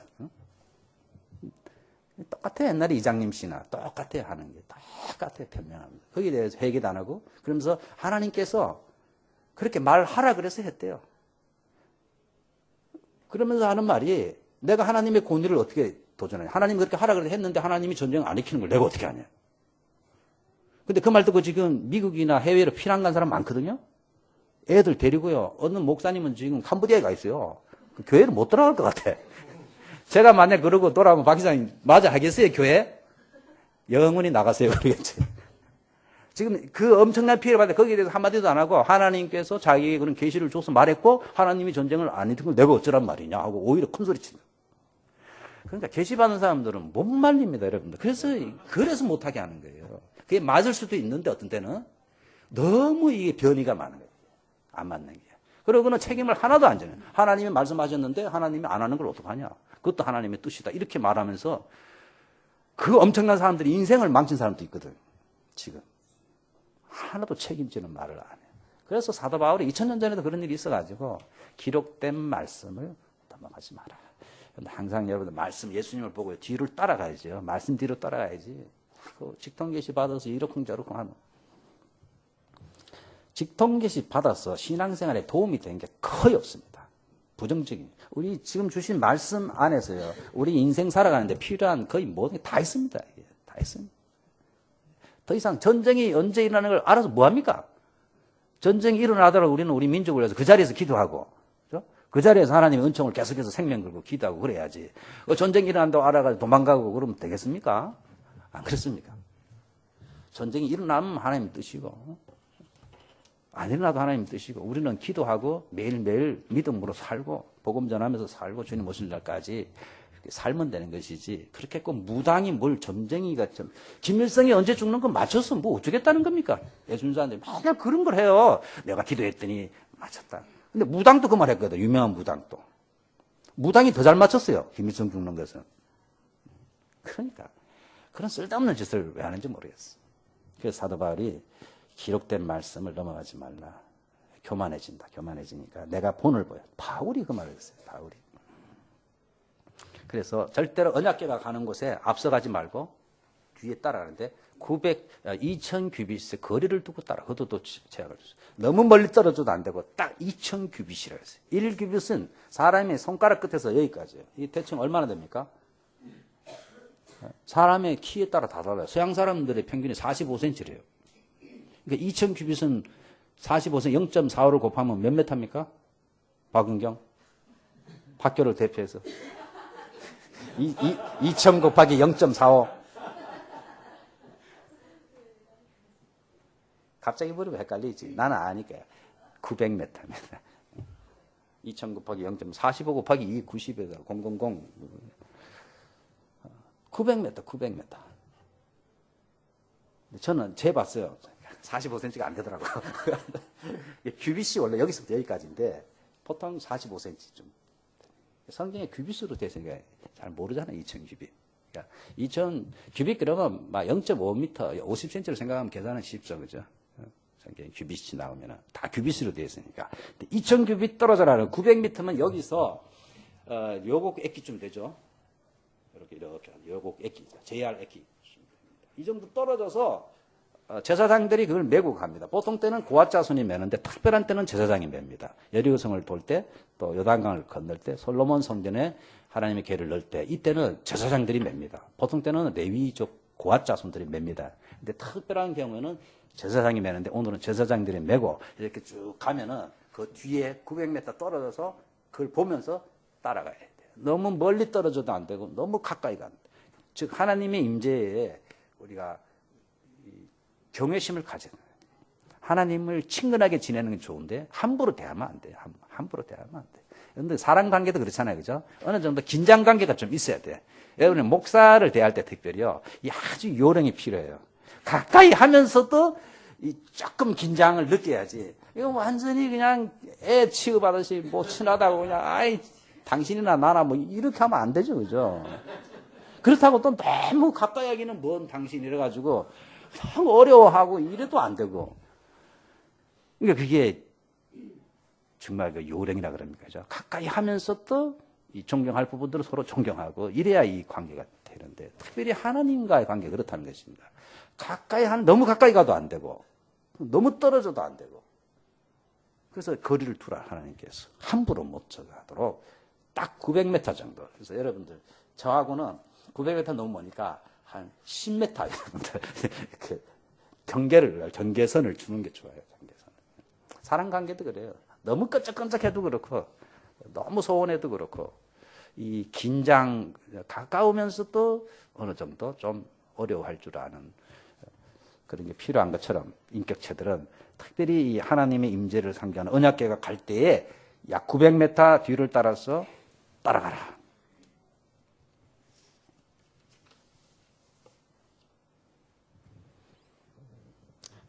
똑같아. 옛날에 이장님 씨나 똑같아 하는 게. 똑같아. 변명합니다. 거기에 대해서 회개도 안 하고 그러면서 하나님께서 그렇게 말하라 그래서 했대요. 그러면서 하는 말이 내가 하나님의 권위를 어떻게 도전하냐. 하나님이 그렇게 하라 그래서 했는데 하나님이 전쟁을 안 일으키는 걸 내가 어떻게 하냐. 근데 그 말 듣고 지금 미국이나 해외로 피난 간 사람 많거든요. 애들 데리고요. 어느 목사님은 지금 캄보디아에 가 있어요. 그 교회를 못 돌아갈 것 같아. 제가 만약 그러고 돌아오면 박 기자님 맞아 하겠어요 교회? 영원히 나가세요 그러겠지. 지금 그 엄청난 피해를 받는데 거기에 대해서 한마디도 안 하고 하나님께서 자기에게 그런 계시를 줘서 말했고 하나님이 전쟁을 안 일으킨 걸 내가 어쩌란 말이냐 하고 오히려 큰 소리 친다. 그러니까 계시 받는 사람들은 못 말립니다 여러분들. 그래서 못하게 하는 거예요. 그게 맞을 수도 있는데 어떤 때는 너무 이게 변이가 많은 거예요. 안 맞는 게. 그러고는 책임을 하나도 안 져요. 하나님이 말씀하셨는데 하나님이 안 하는 걸 어떡하냐. 그것도 하나님의 뜻이다. 이렇게 말하면서 그 엄청난 사람들이 인생을 망친 사람도 있거든. 지금. 하나도 책임지는 말을 안 해요. 그래서 사도 바울이 2000년 전에도 그런 일이 있어가지고 기록된 말씀을 넘어가지 마라. 항상 여러분들 말씀 예수님을 보고 뒤를 따라가야죠. 말씀 뒤로 따라가야지. 직통계시 받아서 이러쿵저러쿵 하면. 직통계시 받아서 신앙생활에 도움이 된 게 거의 없습니다. 부정적인. 우리 지금 주신 말씀 안에서요. 우리 인생 살아가는데 필요한 거의 모든 게 다 있습니다. 다 있습니다. 더 이상 전쟁이 언제 일어나는 걸 알아서 뭐합니까? 전쟁이 일어나더라도 우리는 우리 민족을 위해서 그 자리에서 기도하고 그렇죠? 그 자리에서 하나님의 은총을 계속해서 생명 걸고 기도하고 그래야지. 전쟁이 일어난다고 알아가지고 도망가고 그러면 되겠습니까? 안 그렇습니까? 전쟁이 일어나면 하나님 뜻이고 안 일어나도 하나님 뜻이고 우리는 기도하고 매일매일 믿음으로 살고 복음 전하면서 살고 주님 오실 날까지 살면 되는 것이지 그렇게 꼭 무당이 뭘 전쟁이가 좀 김일성이 언제 죽는 거 맞춰서 뭐 어쩌겠다는 겁니까? 예순사람들이 맨날 그런 걸 해요. 내가 기도했더니 맞췄다. 근데 무당도 그 말 했거든. 유명한 무당도. 무당이 더 잘 맞췄어요. 김일성 죽는 것은. 그러니까 그런 쓸데없는 짓을 왜 하는지 모르겠어. 그래서 사도 바울이 기록된 말씀을 넘어가지 말라. 교만해진다. 교만해지니까 내가 본을 보여. 바울이 그 말을 했어요. 바울이. 그래서 절대로 언약궤가 가는 곳에 앞서가지 말고 뒤에 따라가는데 2000 규빗의 거리를 두고 따라. 그것도 또 제약을 줬어요. 너무 멀리 떨어져도 안 되고 딱 2000 규빗이라고 했어요. 1 규빗은 사람의 손가락 끝에서 여기까지예요. 이 대충 얼마나 됩니까? 사람의 키에 따라 다 달라요. 서양 사람들의 평균이 45cm래요. 그러니까 2000 규빗은 45cm 0.45를 곱하면 몇 메타입니까? 박은경? 학교를 대표해서. 2000 곱하기 0.45. 갑자기 물으면 헷갈리지. 나는 아니까. 900m입니다. 2000 곱하기 0.45 곱하기 2, 90에다 000. 900m, 900m. 저는 재봤어요. 45cm가 안 되더라고요. 규빗이 원래 여기서부터 여기까지인데 보통 45cm쯤. 성경에 규빗으로 되어 있으니까 잘 모르잖아요. 2000 규빗. 그러니까 2000 규빗 그러면 막 0.5m, 50cm로 생각하면 계산은 쉽죠. 그죠? 성경에 규빗이 나오면 다 규빗으로 되어 있으니까. 2000 규빗 떨어져라는 900m면 여기서 요곡 액기쯤 되죠. 이렇게 요곡 액기, JR 액기. 이 정도 떨어져서 제사장들이 그걸 메고 갑니다. 보통 때는 고아자손이 메는데 특별한 때는 제사장이 맵니다. 여리고성을 돌 때 또 요단강을 건널 때 솔로몬 성전에 하나님의 궤를 넣을 때 이때는 제사장들이 맵니다. 보통 때는 레위족 고아자손들이 맵니다. 근데 특별한 경우에는 제사장이 메는데 오늘은 제사장들이 메고 이렇게 쭉 가면은 그 뒤에 900m 떨어져서 그걸 보면서 따라가야 돼요. 너무 멀리 떨어져도 안 되고 너무 가까이 가는. 즉 하나님의 임재에 우리가 경외심을 가져야 돼요. 하나님을 친근하게 지내는 건 좋은데 함부로 대하면 안 돼요. 함부로 대하면 안 돼. 그런데 사람 관계도 그렇잖아요. 그죠? 어느 정도 긴장 관계가 좀 있어야 돼. 여러분 목사를 대할 때 특별히요. 이 아주 요령이 필요해요. 가까이 하면서도 조금 긴장을 느껴야지. 이거 완전히 그냥 애 취급하듯이 뭐 친하다고 그냥 아이 당신이나 나나 뭐 이렇게 하면 안 되죠. 그죠? 그렇다고 또 너무 가까이 하기는 뭔 당신 이래가지고 너무 어려워하고 이래도 안 되고. 그러니까 그게 정말 그 요령이라 그럽니까? 그죠? 가까이 하면서도 이 존경할 부분들을 서로 존경하고 이래야 이 관계가 되는데 특별히 하나님과의 관계가 그렇다는 것입니다. 너무 가까이 가도 안 되고 너무 떨어져도 안 되고 그래서 거리를 두라 하나님께서 함부로 못 쳐가도록 딱 900m 정도. 그래서 여러분들 저하고는 900m 너무 머니까 한 10m 여러분들 경계선을 주는 게 좋아요. 경계선. 사람 관계도 그래요. 너무 끈적끈적해도 그렇고 너무 소원해도 그렇고 이 긴장 가까우면서도 어느 정도 좀 어려워할 줄 아는 그런 게 필요한 것처럼 인격체들은 특별히 이 하나님의 임재를 상징하는 언약궤가 갈 때에 약 900m 뒤를 따라서 따라가라.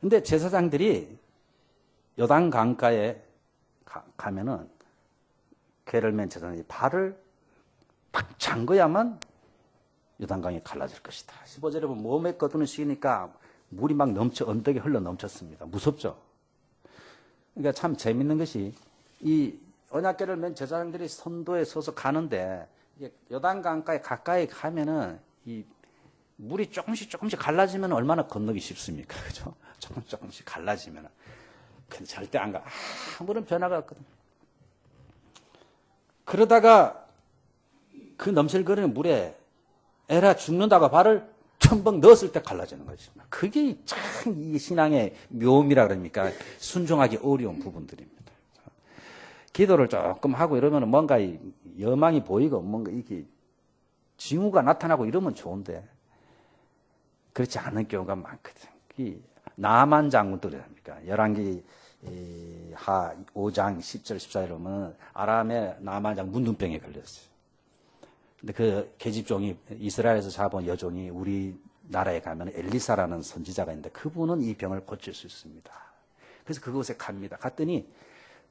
근데 제사장들이 요단 강가에 가면은 궤를 맨 제사장이 발을 딱 잠궈야만 요단강이 갈라질 것이다. 15절에 보면 몸에 거두는 시기니까 물이 막 언덕에 흘러 넘쳤습니다. 무섭죠? 그러니까 참 재밌는 것이 이 언약궤를 맨 제사장들이 선도에 서서 가는데 요단강가에 가까이 가면은 이 물이 조금씩 갈라지면 얼마나 건너기 쉽습니까? 그죠? 조금씩 갈라지면. 근데 절대 안 가. 아무런 변화가 없거든. 그러다가 그 넘실거리는 물에 에라 죽는다고 발을 첨벙 넣었을 때 갈라지는 것입니다. 그게 참 이 신앙의 묘미라 그럽니까? 순종하기 어려운 부분들입니다. 기도를 조금 하고 이러면 뭔가 여망이 보이고 뭔가 이게 징후가 나타나고 이러면 좋은데 그렇지 않은 경우가 많거든. 나만 장군도 그럽니까? 열왕기 하 5장 10절 14절에 보면 아람의 나만 장군 문둥병에 걸렸어요. 근데 그 계집종이 이스라엘에서 잡은 여종이 우리나라에 가면 엘리사라는 선지자가 있는데 그분은 이 병을 고칠 수 있습니다. 그래서 그곳에 갑니다. 갔더니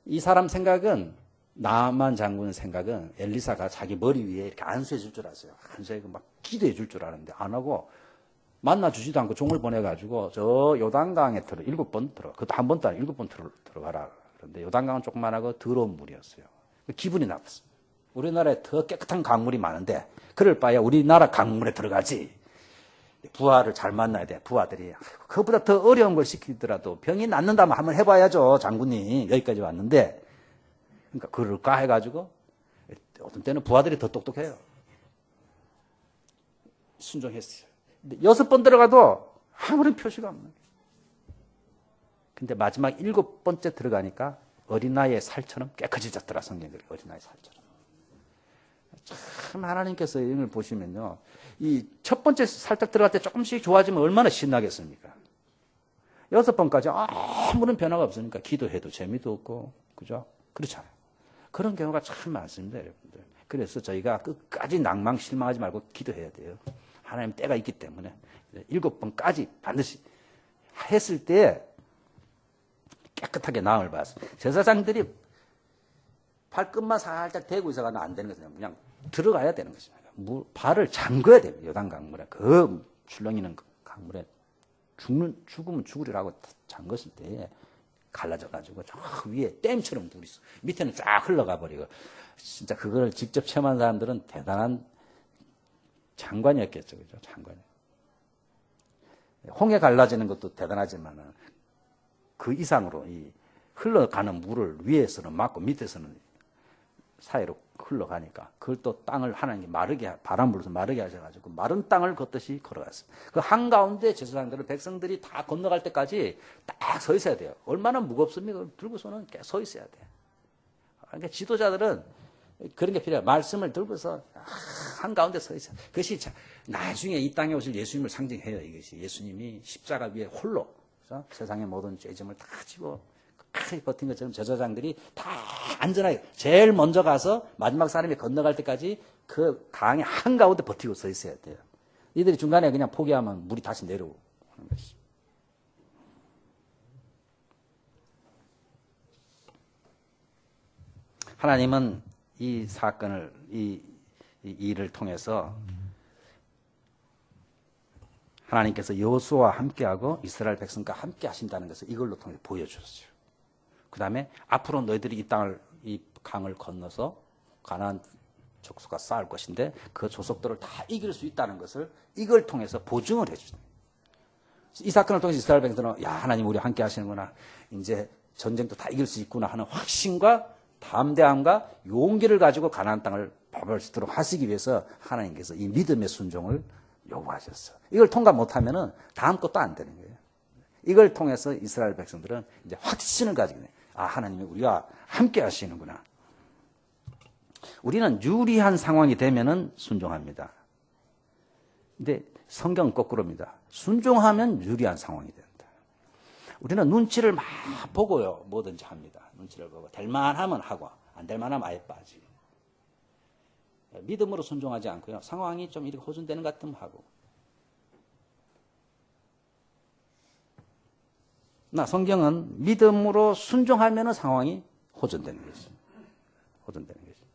이 사람 생각은 나만 장군 생각은 엘리사가 자기 머리 위에 이렇게 안수해 줄 줄 알았어요. 안수해 막 기도해 줄 줄 알았는데 안 하고 만나주지도 않고 종을 보내가지고 저 요단강에 7번 들어가. 그것도 한 번도 아니고 7번 들어가라. 그런데 요단강은 조그만하고 더러운 물이었어요. 기분이 나빴어요. 우리나라에 더 깨끗한 강물이 많은데 그럴 바에야 우리나라 강물에 들어가지. 부하를 잘 만나야 돼. 부하들이 그보다 더 어려운 걸 시키더라도 병이 낫는다면 한번 해봐야죠. 장군님 여기까지 왔는데 그러니까 그럴까 해가지고 어떤 때는 부하들이 더 똑똑해요. 순종했어요. 근데 6번 들어가도 아무런 표시가 없는 거예요. 근데 마지막 7번째 들어가니까 어린아이의 살처럼 깨끗해졌더라. 성경이 어린아이의 살처럼. 참 하나님께서 이걸 보시면요. 이 첫 번째 살짝 들어갈 때 조금씩 좋아지면 얼마나 신나겠습니까? 6번까지 아무런 변화가 없으니까 기도해도 재미도 없고 그죠? 그렇잖아요. 그런 경우가 참 많습니다. 여러분들. 그래서 저희가 끝까지 낭망 실망하지 말고 기도해야 돼요. 하나님 때가 있기 때문에 7번까지 반드시 했을 때 깨끗하게 나음을 받았습니다. 제사장들이 발끝만 살짝 대고 있어가지고 안 되는 것이냐. 그냥 들어가야 되는 것입니다. 발을 잠궈야 됩니다. 요단 강물에. 그 출렁이는 강물에 죽으면 죽으리라고 잠궜을 때 갈라져가지고 저 위에 댐처럼 물이 있어. 밑에는 쫙 흘러가 버리고. 진짜 그걸 직접 체험한 사람들은 대단한 장관이었겠죠. 그죠? 장관이. 홍해 갈라지는 것도 대단하지만 그 이상으로 이 흘러가는 물을 위에서는 막고 밑에서는 사이로 흘러가니까 그걸 또 땅을 하나님이 바람 불어서 마르게 하셔가지고 마른 땅을 걷듯이 걸어갔습니다. 그 한가운데 제사장들은 백성들이 다 건너갈 때까지 딱 서 있어야 돼요. 얼마나 무겁습니까? 들고서는 계속 서 있어야 돼요. 그러니까 지도자들은 그런 게 필요해요. 말씀을 들고서 한가운데 서 있어요. 그것이 나중에 이 땅에 오실 예수님을 상징해요. 이것이 예수님이 십자가 위에 홀로 그래서 세상의 모든 죄짐을 다 지고 끝까지 버틴 것처럼 제사장들이 다 안전하게 제일 먼저 가서 마지막 사람이 건너갈 때까지 그 강의 한가운데 버티고 서 있어야 돼요. 이들이 중간에 그냥 포기하면 물이 다시 내려오는 것이죠. 하나님은 이 사건을, 이 일을 통해서 하나님께서 여호수아와 함께하고 이스라엘 백성과 함께 하신다는 것을 이걸로 통해 보여주셨어요. 그 다음에 앞으로 너희들이 이 땅을, 이 강을 건너서 가나안 족속과 싸울 것인데 그 족속들을 다 이길 수 있다는 것을 이걸 통해서 보증을 해주니다. 이 사건을 통해서 이스라엘 백성들은 야, 하나님 우리 함께 하시는구나. 이제 전쟁도 다 이길 수 있구나 하는 확신과 담대함과 용기를 가지고 가나안 땅을 밟을 수 있도록 하시기 위해서 하나님께서 이 믿음의 순종을 요구하셨어요. 이걸 통과 못하면은 다음 것도 안 되는 거예요. 이걸 통해서 이스라엘 백성들은 이제 확신을 가지게 돼요. 아, 하나님이 우리와 함께 하시는구나. 우리는 유리한 상황이 되면은 순종합니다. 근데 성경은 거꾸로입니다. 순종하면 유리한 상황이 된다. 우리는 눈치를 막 보고요, 뭐든지 합니다. 눈치를 보고 될 만하면 하고 안 될 만하면 아예 빠지고. 믿음으로 순종하지 않고요. 상황이 좀 이렇게 호전되는 것 같으면 하고. 나 성경은 믿음으로 순종하면 상황이 호전되는 것이죠. 호전되는 것이죠.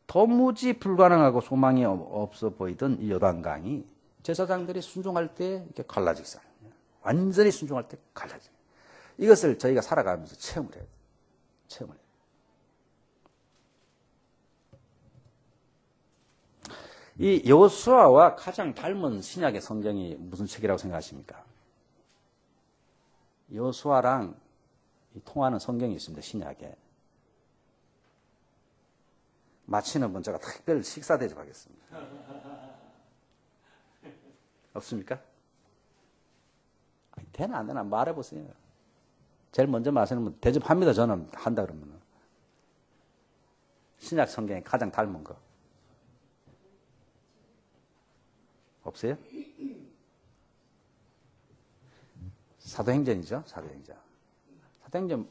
도무지 불가능하고 소망이 없어 보이던 이 요단강이 제사장들이 순종할 때 이렇게 갈라지기 시작해요. 완전히 순종할 때 갈라져요. 이것을 저희가 살아가면서 체험을 해야 돼요. 체험을 해요. 이 여호수아와 가장 닮은 신약의 성경이 무슨 책이라고 생각하십니까? 여호수아랑 통하는 성경이 있습니다. 신약에. 마치는 분 제가 특별 식사 대접하겠습니다. 없습니까? 되나 안 되나 말해보세요. 제일 먼저 마시는 분 대접합니다. 저는 한다 그러면. 신약 성경에 가장 닮은 거. 없어요? 사도행전이죠. 사도행전. 사도행전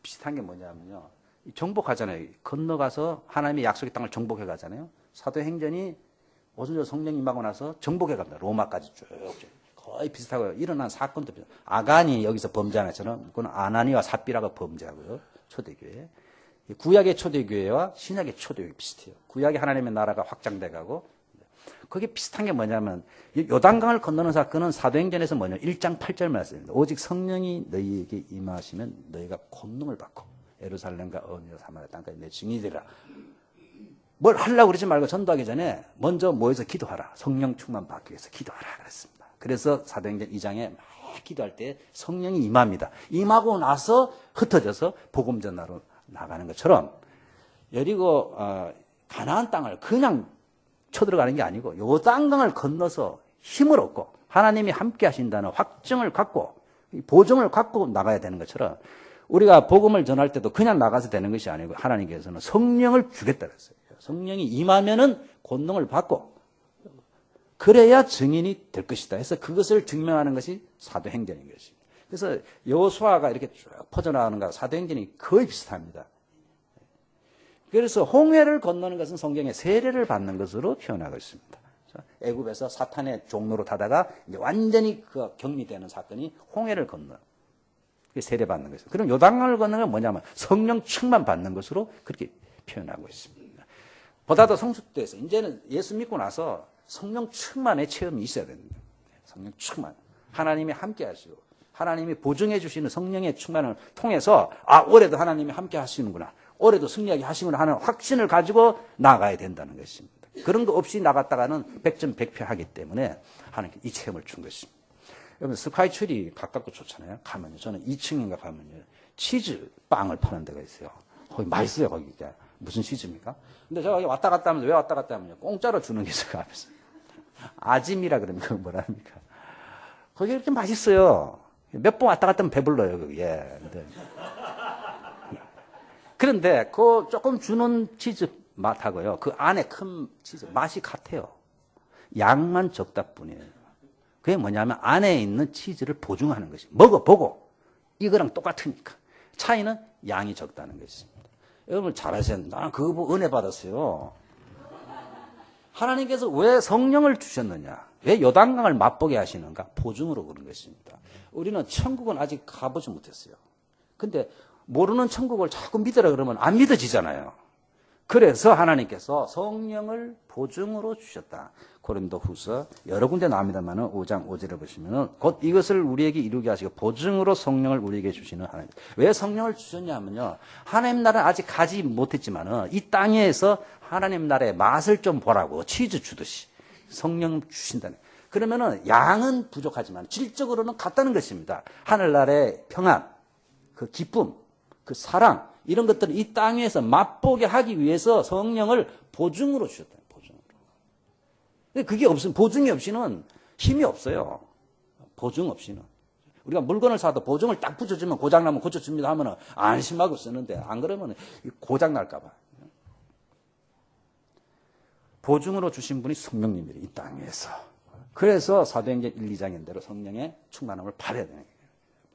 비슷한 게 뭐냐면요. 정복하잖아요. 건너가서 하나님의 약속의 땅을 정복해 가잖아요. 사도행전이 오순절 성령 임하고 나서 정복해 갑니다. 로마까지 쭉. 거의 비슷하고요. 일어난 사건도 비슷해요. 아간이 여기서 범죄하는 것처럼 그건 아나니와 삽비라가 범죄하고요. 초대교회. 구약의 초대교회와 신약의 초대교회 비슷해요. 구약의 하나님의 나라가 확장돼 가고 그게 비슷한 게 뭐냐면 요단강을 건너는 사건은 사도행전에서 뭐냐 1장 8절 말씀입니다. 오직 성령이 너희에게 임하시면 너희가 권능을 받고 예루살렘과 어느 사마리아 땅까지 내 증인이 되라. 뭘 하려고 그러지 말고 전도하기 전에 먼저 모여서 기도하라. 성령 충만 받기 위해서 기도하라 그랬습니다. 그래서 사도행전 2장에 막 기도할 때 성령이 임합니다. 임하고 나서 흩어져서 복음 전하러 나가는 것처럼 여리고 가나안 땅을 그냥 쳐들어가는 게 아니고 요단강을 건너서 힘을 얻고 하나님이 함께 하신다는 확증을 갖고 보증을 갖고 나가야 되는 것처럼 우리가 복음을 전할 때도 그냥 나가서 되는 것이 아니고 하나님께서는 성령을 주겠다 그랬어요. 성령이 임하면은 권능을 받고 그래야 증인이 될 것이다 해서 그것을 증명하는 것이 사도행전인 것입니다. 그래서 여호수아가 이렇게 쭉 퍼져나가는 것과 사도행전이 거의 비슷합니다. 그래서 홍해를 건너는 것은 성경에 세례를 받는 것으로 표현하고 있습니다. 애굽에서 사탄의 종로로 타다가 이제 완전히 그 격리되는 사건이 홍해를 건너 세례 받는 것이죠. 그럼 요단강을 건너는 건 뭐냐면 성령 충만 받는 것으로 그렇게 표현하고 있습니다. 보다 더 성숙돼서 이제는 예수 믿고 나서 성령 충만의 체험이 있어야 됩니다. 성령 충만. 하나님이 함께 하시고 하나님이 보증해 주시는 성령의 충만을 통해서 아 올해도 하나님이 함께 하시는구나. 올해도 승리하게 하시구나 하는 확신을 가지고 나가야 된다는 것입니다. 그런 거 없이 나갔다가는 백전백패하기 때문에 하나님께 이 체험을 준 것입니다. 여러분 스카이출이 가깝고 좋잖아요. 가면요. 저는 2층인가 가면요. 치즈 빵을 파는 데가 있어요. 거기 맛있어요. 거기 무슨 치즈입니까? 근데 제가 여기 왔다 갔다 하면 왜 왔다 갔다 하면요. 공짜로 주는 게 있어요. 앞에서. 아짐이라 그러면 그건 뭐라 합니까? 거기 이렇게 맛있어요. 몇 번 왔다 갔다 하면 배불러요. 거기에. 그런데 그 조금 주는 치즈 맛하고요. 그 안에 큰 치즈 맛이 같아요. 양만 적다 뿐이에요. 그게 뭐냐면 안에 있는 치즈를 보증하는 것이 먹어보고 이거랑 똑같으니까 차이는 양이 적다는 것입니다. 여러분 잘하셨는데 나는 그거 보고 은혜 받았어요. 하나님께서 왜 성령을 주셨느냐? 왜 요단강을 맛보게 하시는가? 보증으로 그런 것입니다. 우리는 천국은 아직 가보지 못했어요. 근데 모르는 천국을 자꾸 믿으라 그러면 안 믿어지잖아요. 그래서 하나님께서 성령을 보증으로 주셨다. 고린도후서 여러 군데 나옵니다만 5장 5절에 보시면 곧 이것을 우리에게 이루게 하시고 보증으로 성령을 우리에게 주시는 하나님. 왜 성령을 주셨냐 하면요. 하나님 나라는 아직 가지 못했지만 이 땅에서 하나님 나라의 맛을 좀 보라고 치즈 주듯이 성령 주신다는. 그러면은 양은 부족하지만 질적으로는 같다는 것입니다. 하늘나라의 평안, 그 기쁨, 그 사랑 이런 것들을 이 땅에서 맛보게 하기 위해서 성령을 보증으로 주셨다. 보증으로. 그게 없으면 보증이 없이는 힘이 없어요. 보증 없이는. 우리가 물건을 사도 보증을 딱 붙여주면 고장나면 고쳐줍니다 하면 안심하고 쓰는데 안 그러면 고장날까봐. 보증으로 주신 분이 성령님이래, 이 땅에서. 그래서 사도행전 1, 2장인 대로 성령의 충만함을 받아야 되는 거예요.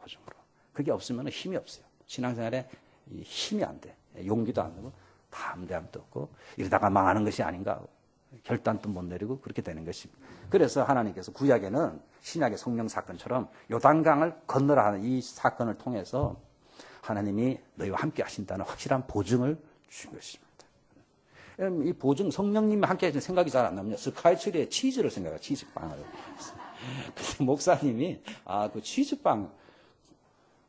보증으로. 그게 없으면 힘이 없어요. 신앙생활에 힘이 안 돼. 용기도 안 되고 담대함도 없고 이러다가 망하는 것이 아닌가 하고 결단도 못 내리고 그렇게 되는 것입니다. 그래서 하나님께서 구약에는 신약의 성령 사건처럼 요단강을 건너라 하는 이 사건을 통해서 하나님이 너희와 함께 하신다는 확실한 보증을 주신 것입니다. 이 보증, 성령님이 함께 하시는 생각이 잘 안 나면요. 스카이트리의 치즈를 생각해요. 치즈빵을. 그래서 목사님이, 그 치즈빵,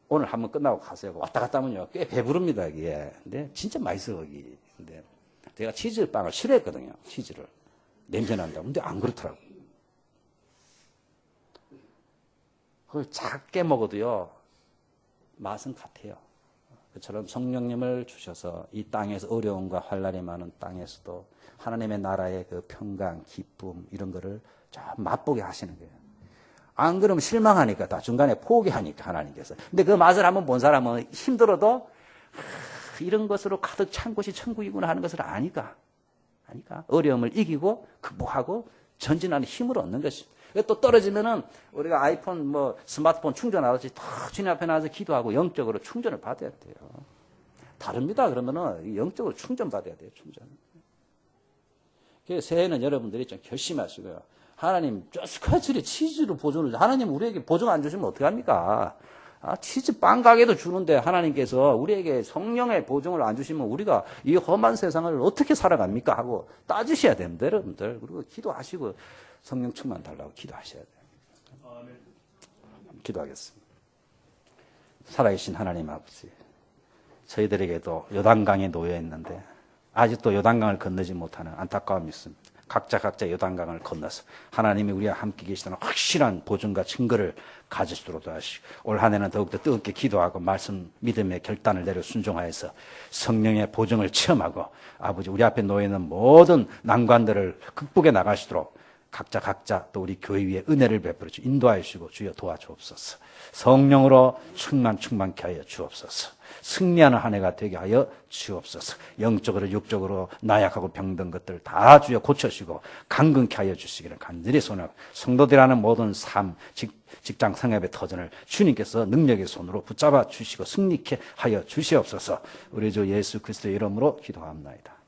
오늘 한번 끝나고 가세요. 왔다 갔다 하면요. 꽤 배부릅니다, 이게. 근데 진짜 맛있어, 거기. 근데 제가 치즈빵을 싫어했거든요. 치즈를. 냄새 난다고. 근데 안 그렇더라고요. 그걸 작게 먹어도요, 맛은 같아요. 그처럼 성령님을 주셔서 이 땅에서 어려움과 환난이 많은 땅에서도 하나님의 나라의 그 평강, 기쁨 이런 거를 좀 맛보게 하시는 거예요. 안 그러면 실망하니까 다 중간에 포기하니까 하나님께서. 근데 그 맛을 한번 본 사람은 힘들어도 이런 것으로 가득 찬 곳이 천국이구나 하는 것을 아니까 어려움을 이기고 극복하고 전진하는 힘을 얻는 것입니다. 또 떨어지면은 우리가 아이폰 스마트폰 충전하듯이 다 주님 앞에 나와서 기도하고 영적으로 충전을 받아야 돼요. 다릅니다. 그러면은 영적으로 충전 받아야 돼요. 충전. 그래서 새해는 여러분들이 좀 결심하시고요. 하나님, 스카이트리 치즈로 보존을, 하나님 우리에게 보존 안 주시면 어떡합니까? 치즈 빵 가게도 주는데 하나님께서 우리에게 성령의 보증을 안 주시면 우리가 이 험한 세상을 어떻게 살아갑니까? 하고 따지셔야 됩니다, 여러분들. 그리고 기도하시고 성령 충만 달라고 기도하셔야 돼요. 기도하겠습니다. 살아계신 하나님 아버지, 저희들에게도 요단강에 놓여 있는데 아직도 요단강을 건너지 못하는 안타까움이 있습니다. 각자 요단강을 건너서 하나님이 우리와 함께 계시다는 확실한 보증과 증거를 가질 수 있도록 도와주시고 올 한 해는 더욱더 뜨겁게 기도하고 말씀 믿음의 결단을 내려 순종하여서 성령의 보증을 체험하고 아버지 우리 앞에 놓여 있는 모든 난관들을 극복해 나갈 수 있도록 각자 또 우리 교회 위에 은혜를 베풀어 주 인도하여 주시고 주여 도와주옵소서. 성령으로 충만케 하여 주옵소서. 승리하는 한 해가 되게 하여 주옵소서. 영적으로 육적으로 나약하고 병든 것들 다 주여 고쳐주시고 강건케 하여 주시기를 간절히 소원하고 성도들하는 모든 삶, 직장 생활의 터전을 주님께서 능력의 손으로 붙잡아 주시고 승리케 하여 주시옵소서. 우리 주 예수 그리스도의 이름으로 기도합니다.